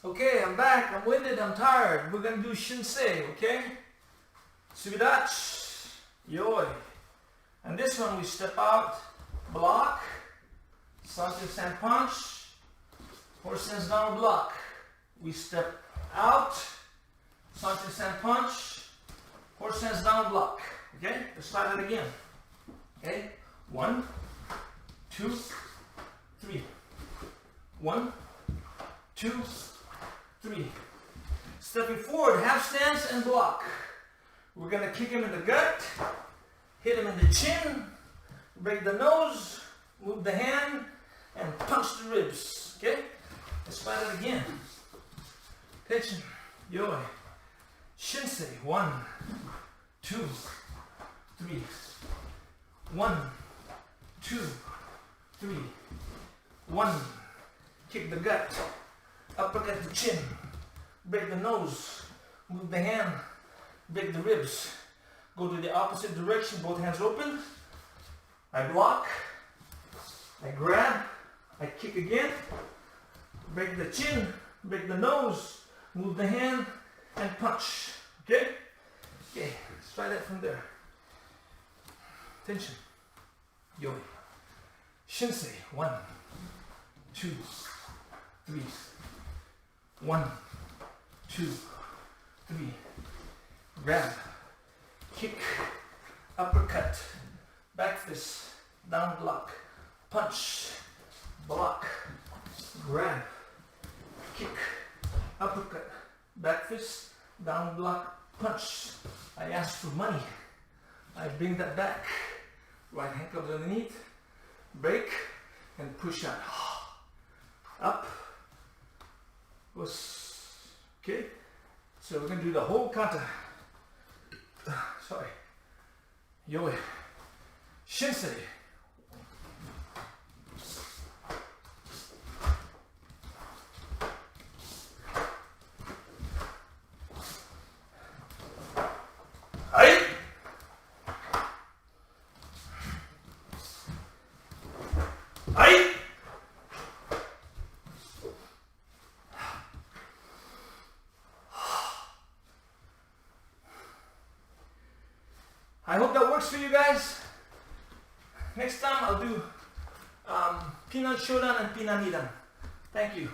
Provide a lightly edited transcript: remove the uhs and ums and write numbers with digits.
Okay, I'm back. I'm winded. I'm tired. We're gonna do Shinsei, okay? Subidach, yoi. And this one we step out, block, something stand punch, horse hands down block. We step out, something stand punch, horse hands down block. Okay, let's try that again. Okay, 1, 2, 3. 1, 2, 3. Stepping forward, half stance and block. We're gonna kick him in the gut, hit him in the chin, break the nose, move the hand, and punch the ribs. Okay? Let's try that again. Attention. Yoi. Shinsei. 1, 2, 3. 1, 2, 3. 1. Kick the gut. Uppercut the chin. Break the nose. Move the hand. Break the ribs. Go to the opposite direction. Both hands open. I block. I grab. I kick again. Break the chin. Break the nose. Move the hand. And punch. Okay? Okay. Let's try that from there. Attention. Yoi. Shinsei. 1, 2, 3. 1, 2, 3. Grab, kick, uppercut, back fist, down block, punch, block, grab, kick, uppercut, back fist, down block, punch. I ask for money. I bring that back. Right hand comes underneath, break, and push out. Up. Okay. So we're going to do the whole kata. Sorry. Yoi. Shinsei. Hai. Hai. I hope that works for you guys. Next time I'll do Pinan Shodan and Pinan Nidan. Thank you.